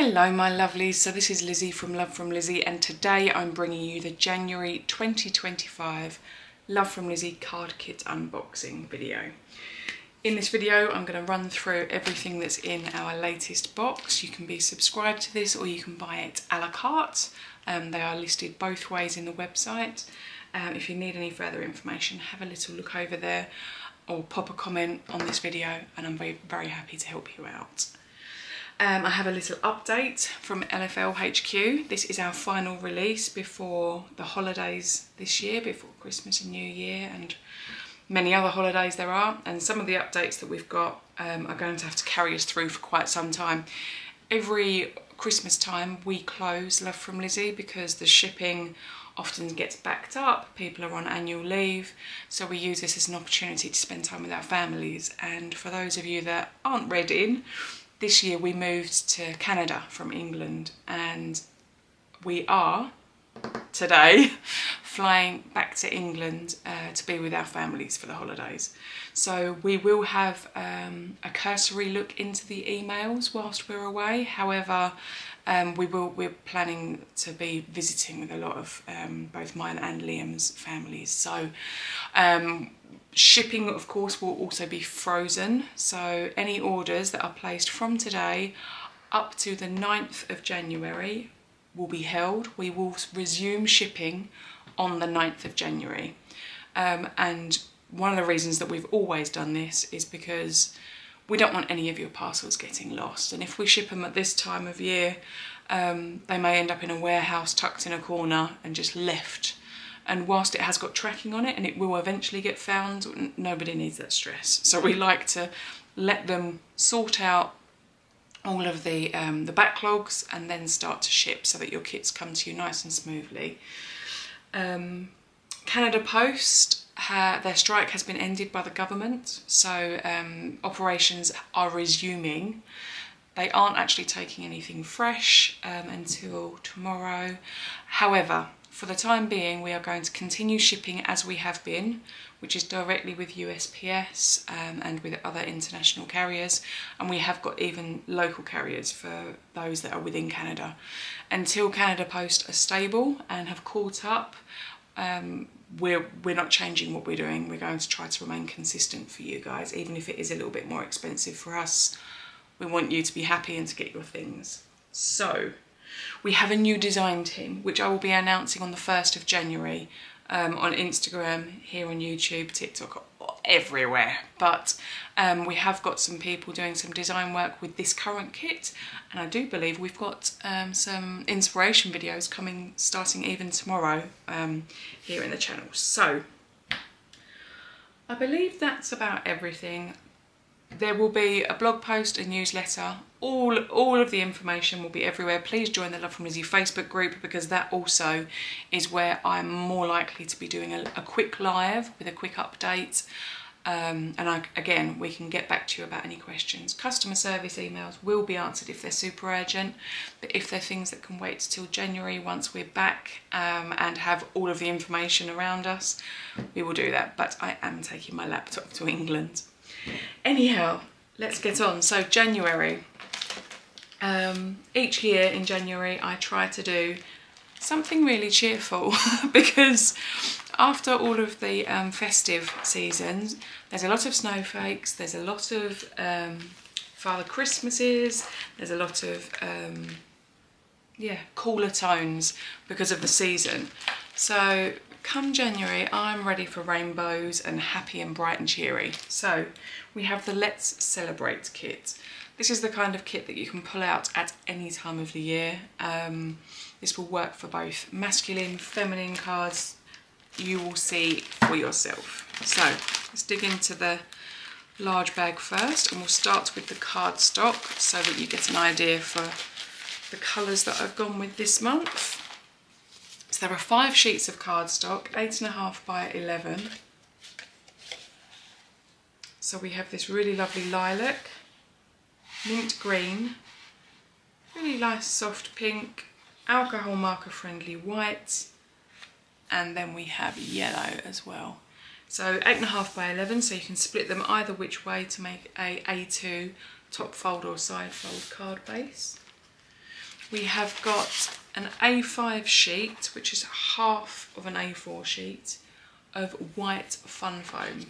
Hello my lovelies, so this is Lizzie from Love from Lizzie, and today I'm bringing you the January 2025 Love from Lizzie card kit unboxing video. In this video I'm going to run through everything that's in our latest box. You can be subscribed to this or you can buy it a la carte. They are listed both ways in the website. If you need any further information, have a little look over there or pop a comment on this video and I'm very happy to help you out. I have a little update from LFL HQ. This is our final release before the holidays this year, before Christmas and New Year and many other holidays there are. And some of the updates that we've got are going to have to carry us through for quite some time. Every Christmas time we close Love from Lizzie because the shipping often gets backed up, people are on annual leave, so we use this as an opportunity to spend time with our families. And for those of you that aren't read in, this year we moved to Canada from England and we are today flying back to England to be with our families for the holidays. So we will have a cursory look into the emails whilst we're away. However, we're planning to be visiting with a lot of both mine and Liam's families. So shipping, of course, will also be frozen. So any orders that are placed from today up to the 9th of January will be held. We will resume shipping on the 9th of January. And one of the reasons that we've always done this is because we don't want any of your parcels getting lost. And if we ship them at this time of year, they may end up in a warehouse tucked in a corner and just left. And whilst it has got tracking on it and it will eventually get found, nobody needs that stress. So we like to let them sort out all of the backlogs and then start to ship so that your kits come to you nice and smoothly. Canada Post, their strike has been ended by the government, so operations are resuming. They aren't actually taking anything fresh until tomorrow. However, for the time being, we are going to continue shipping as we have been, which is directly with USPS and with other international carriers. And we have got even local carriers for those that are within Canada. Until Canada Post are stable and have caught up, we're not changing what we're doing. We're going to try to remain consistent for you guys, even if it is a little bit more expensive for us. We want you to be happy and to get your things. So we have a new design team, which I will be announcing on the 1st of January on Instagram, here on YouTube, TikTok, everywhere. But we have got some people doing some design work with this current kit, and I do believe we've got some inspiration videos coming starting even tomorrow here in the channel. So I believe that's about everything. There will be a blog post, a newsletter, all of the information will be everywhere. Please join the Love from Lizzie Facebook group because that also is where I'm more likely to be doing a quick live with a quick update. Again, we can get back to you about any questions. Customer service emails will be answered if they're super urgent, but if they're things that can wait till January once we're back and have all of the information around us, we will do that. But I am taking my laptop to England. Anyhow, let's get on. So January. Each year in January I try to do something really cheerful because after all of the festive seasons, there's a lot of snowflakes, there's a lot of Father Christmases, there's a lot of cooler tones because of the season. So come January, I'm ready for rainbows and happy and bright and cheery. So we have the Let's Celebrate kit. This is the kind of kit that you can pull out at any time of the year. This will work for both masculine, feminine cards. You will see for yourself. So let's dig into the large bag first, and we'll start with the cardstock so that you get an idea for the colours that I've gone with this month. So there are 5 sheets of cardstock, 8.5 by 11. So we have this really lovely lilac, mint green, really nice soft pink, alcohol marker friendly white, and then we have yellow as well. So 8.5 by 11, so you can split them either which way to make a A2 top fold or side fold card base. We have got an A5 sheet, which is half of an A4 sheet, of white fun foam.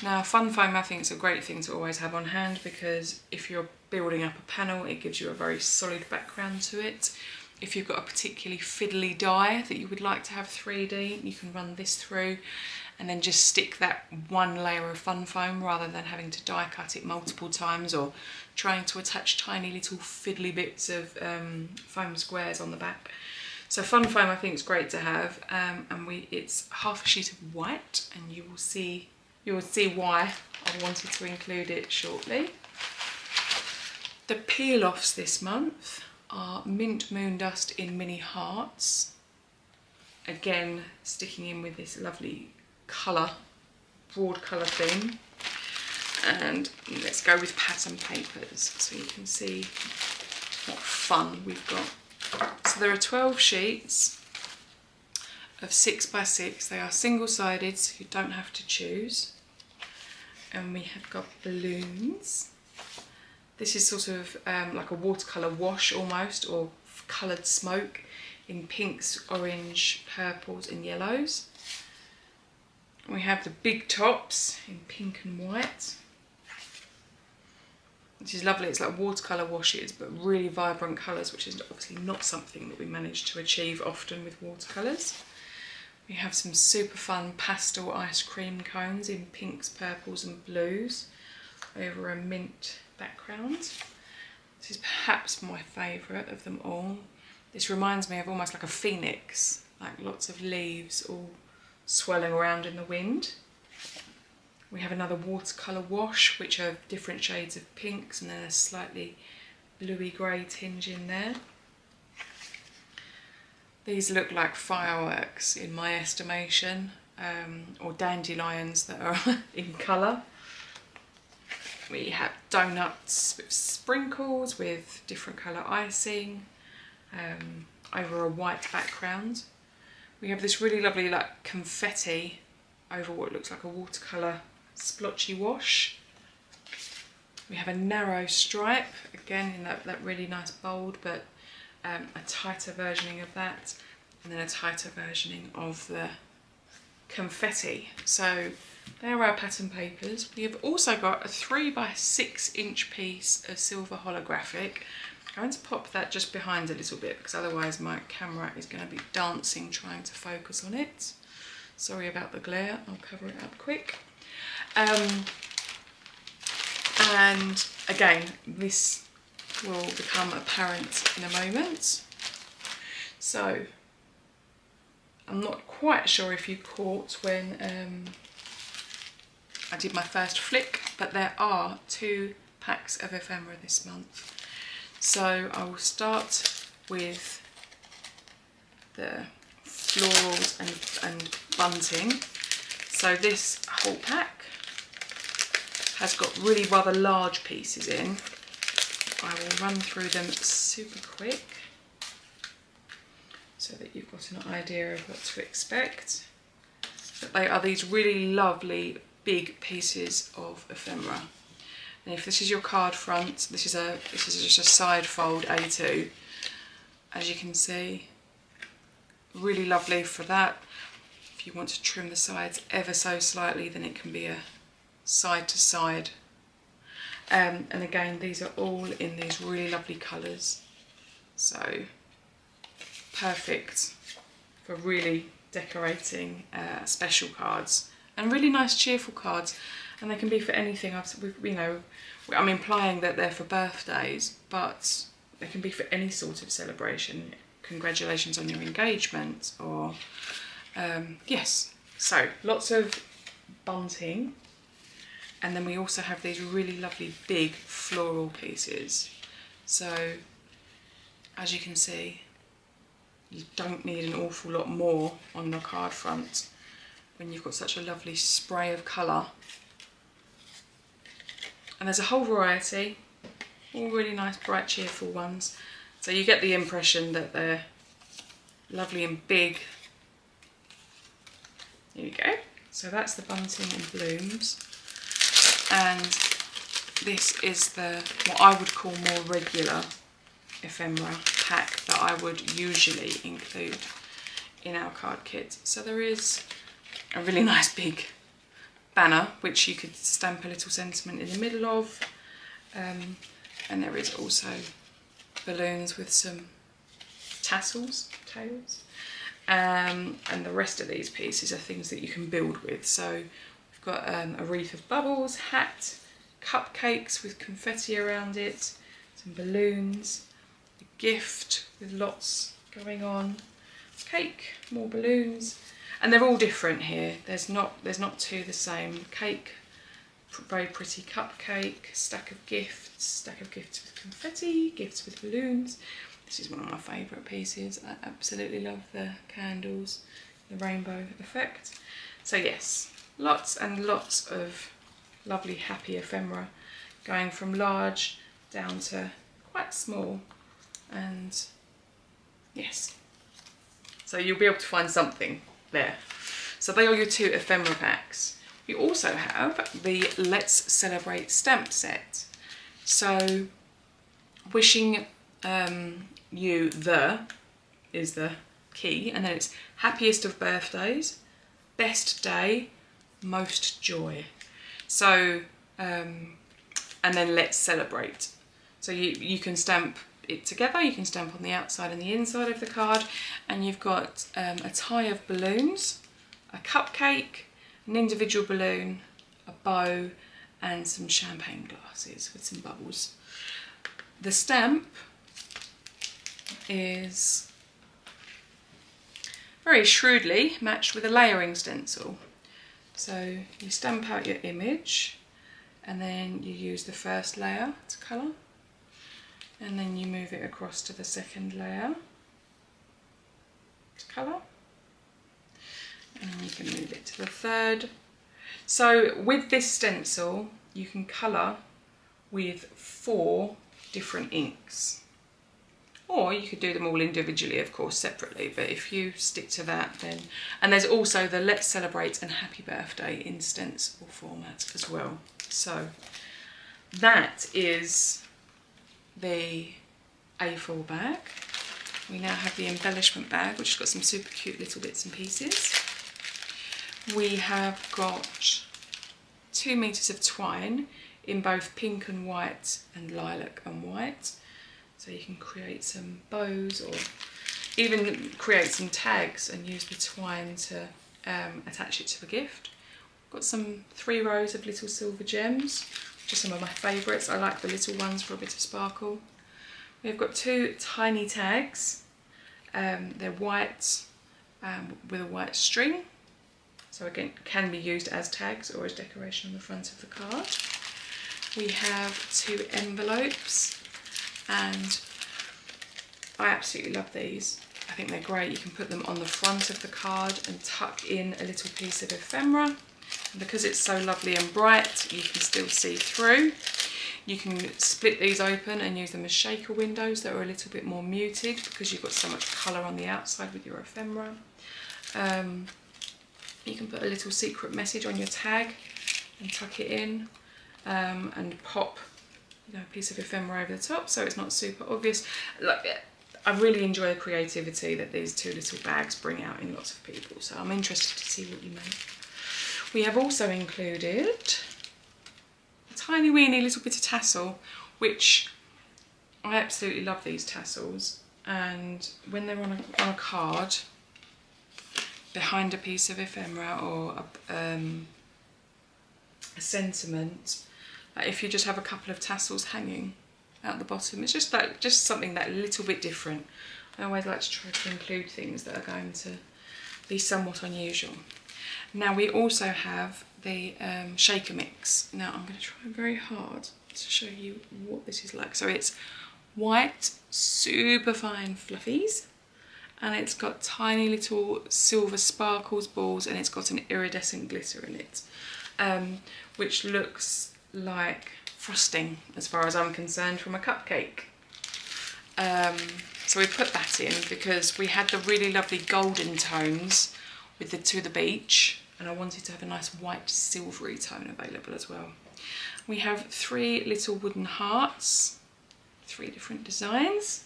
Now fun foam I think is a great thing to always have on hand, because if you're building up a panel it gives you a very solid background to it. If you've got a particularly fiddly die that you would like to have 3D, you can run this through and then just stick that one layer of fun foam rather than having to die cut it multiple times or trying to attach tiny little fiddly bits of foam squares on the back. So fun foam I think is great to have, and it's half a sheet of white, and you will see why I wanted to include it shortly. The peel-offs this month are Mint Moon Dust in mini hearts. Again, sticking in with this lovely colour, broad colour theme. And let's go with pattern papers so you can see what fun we've got. So there are 12 sheets of 6 by 6. They are single-sided, so you don't have to choose. And we have got balloons. This is sort of like a watercolour wash almost, or coloured smoke in pinks, orange, purples and yellows. We have the big tops in pink and white, which is lovely. It's like watercolour washes but really vibrant colours, which is obviously not something that we manage to achieve often with watercolours. We have some super fun pastel ice cream cones in pinks, purples and blues over a mint background. This is perhaps my favourite of them all. This reminds me of almost like a phoenix, like lots of leaves all swirling around in the wind. We have another watercolour wash, which are different shades of pinks and then a slightly bluey grey tinge in there. These look like fireworks in my estimation, or dandelions that are in colour. We have donuts with sprinkles with different colour icing over a white background. We have this really lovely like confetti over what looks like a watercolour splotchy wash. We have a narrow stripe, again in that really nice bold, but a tighter versioning of that, and then a tighter versioning of the confetti. So there are our pattern papers. We have also got a 3 by 6 inch piece of silver holographic. I'm going to pop that just behind a little bit because otherwise my camera is going to be dancing trying to focus on it. Sorry about the glare, I'll cover it up quick. And again, this will become apparent in a moment. So I'm not quite sure if you caught when I did my first flick, but there are 2 packs of ephemera this month. So I will start with the florals and bunting. So this whole pack has got really rather large pieces in. I will run through them super quick so that you've got an idea of what to expect. But they are these really lovely big pieces of ephemera. And if this is your card front, this is just a side fold A2. As you can see, really lovely for that. If you want to trim the sides ever so slightly, then it can be a side to side. And again, these are all in these really lovely colours. So perfect for really decorating special cards and really nice cheerful cards. And they can be for anything. I'm implying that they're for birthdays, but they can be for any sort of celebration. Congratulations on your engagement, or yes. So lots of bunting, and then we also have these really lovely big floral pieces. So as you can see, you don't need an awful lot more on the card front when you've got such a lovely spray of colour. And there's a whole variety, all really nice, bright, cheerful ones. So you get the impression that they're lovely and big. Here we go. So that's the bunting and blooms. And this is the, what I would call more regular ephemera. pack that I would usually include in our card kit. So there is a really nice big banner which you could stamp a little sentiment in the middle of, and there is also balloons with some tails, and the rest of these pieces are things that you can build with. So we've got a wreath of bubbles, hat, cupcakes with confetti around it, some balloons, a gift with lots going on, cake, more balloons, and they're all different here. There's not two the same. Cake, very pretty cupcake, stack of gifts with confetti, gifts with balloons. This is one of my favourite pieces. I absolutely love the candles, the rainbow effect. So yes, lots and lots of lovely happy ephemera, going from large down to quite small, and yes, so you'll be able to find something there. So they are your 2 ephemera packs. We also have the Let's Celebrate stamp set. So wishing you is the key, and then it's happiest of birthdays, best day, most joy. So and then let's celebrate. So you can stamp it together, you can stamp on the outside and the inside of the card, and you've got a tie of balloons, a cupcake, an individual balloon, a bow, and some champagne glasses with some bubbles. The stamp is very shrewdly matched with a layering stencil. So you stamp out your image, and then you use the first layer to colour, and then you move it across to the second layer to colour, and then you can move it to the third. So with this stencil you can colour with 4 different inks, or you could do them all individually, of course, separately, but if you stick to that then, and there's also the Let's Celebrate and Happy Birthday in stencil format as well. So that is the A4 bag. We now have the embellishment bag, which has got some super cute little bits and pieces. We have got 2 meters of twine in both pink and white and lilac and white. So you can create some bows, or even create some tags and use the twine to attach it to a gift. Got some 3 rows of little silver gems, which are some of my favourites. I like the little ones for a bit of sparkle. We've got 2 tiny tags. They're white with a white string. So again, can be used as tags or as decoration on the front of the card. We have 2 envelopes, and I absolutely love these. I think they're great. You can put them on the front of the card and tuck in a little piece of ephemera. And because it's so lovely and bright, you can still see through. You can split these open and use them as shaker windows that are a little bit more muted because you've got so much colour on the outside with your ephemera. You can put a little secret message on your tag and tuck it in, and pop a piece of ephemera over the top so it's not super obvious. I really enjoy the creativity that these 2 little bags bring out in lots of people, so I'm interested to see what you make. We have also included a tiny weeny little bit of tassel, which I absolutely love these tassels, and when they're on a card behind a piece of ephemera or a sentiment, if you just have a couple of tassels hanging out the bottom, it's just something that little bit different. I always like to try to include things that are going to be somewhat unusual. Now we also have the shaker mix. Now I'm going to try very hard to show you what this is like. So it's white, super fine fluffies, and it's got tiny little silver sparkles balls, and it's got an iridescent glitter in it, which looks like frosting as far as I'm concerned from a cupcake. So we put that in because we had the really lovely golden tones with the beach, and I wanted to have a nice white silvery tone available as well. We have 3 little wooden hearts, 3 different designs.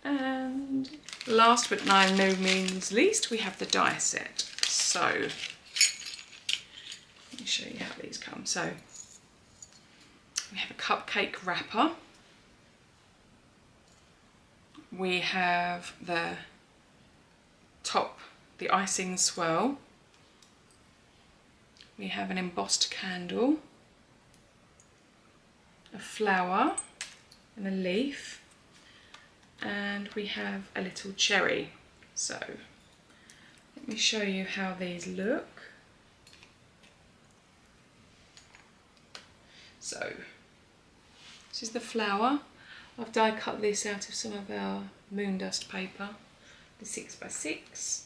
And last but by no means least, we have the die set. So let me show you how these come. So we have a cupcake wrapper. We have the top, the icing swirl. We have an embossed candle, a flower and a leaf, and we have a little cherry. So let me show you how these look. So this is the flower. I've die cut this out of some of our moon dust paper, the 6x6,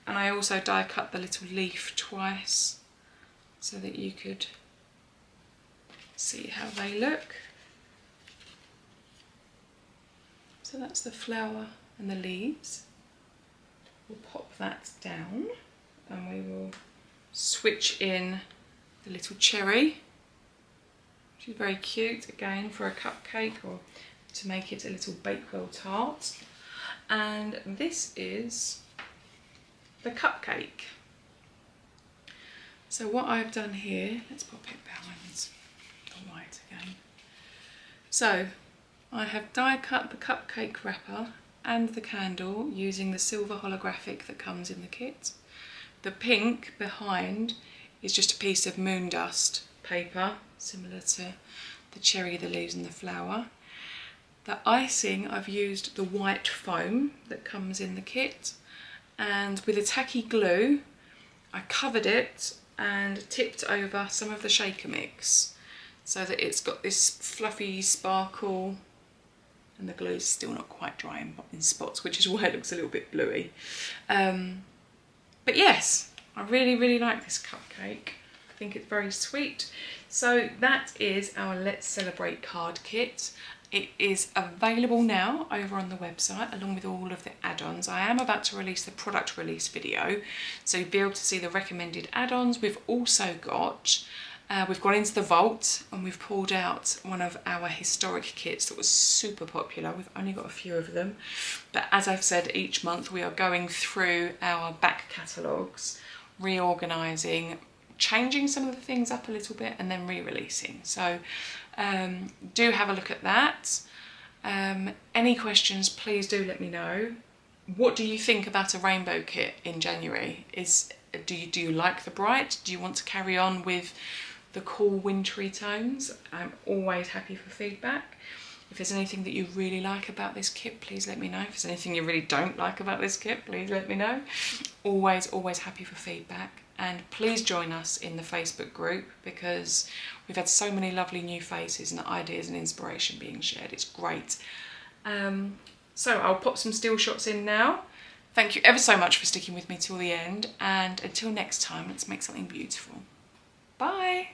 and I also die cut the little leaf twice so that you could see how they look. So that's the flower and the leaves. We'll pop that down and we will switch in the little cherry, which is very cute again for a cupcake or to make it a little Bakewell tart. And this is the cupcake. So what I've done here, let's pop it behind the white again. So I have die cut the cupcake wrapper and the candle using the silver holographic that comes in the kit. The pink behind is just a piece of moon dust paper, similar to the cherry, the leaves and the flower. The icing, I've used the white foam that comes in the kit, and with a tacky glue I covered it and tipped over some of the shaker mix so that it's got this fluffy sparkle, and the glue's still not quite dry in spots, which is why it looks a little bit bluey. But yes, I really like this cupcake. I think it's very sweet. So that is our Let's Celebrate card kit. It is available now over on the website along with all of the add-ons. I am about to release the product release video, so you'll be able to see the recommended add-ons. We've also got, we've gone into the vault and we've pulled out one of our historic kits that was super popular. We've only got a few of them, but as I've said, each month we are going through our back catalogues, reorganising, changing some of the things up a little bit and then re-releasing. So do have a look at that. Any questions, please do let me know. What do you think about a rainbow kit in January? Do you like the bright? Do you want to carry on with the cool wintry tones? I'm always happy for feedback. If there's anything that you really like about this kit, please let me know. If there's anything you really don't like about this kit, please let me know. Always happy for feedback. And please join us in the Facebook group because we've had so many lovely new faces and ideas and inspiration being shared. It's great. So I'll pop some still shots in now. Thank you ever so much for sticking with me till the end, and until next time, let's make something beautiful. Bye.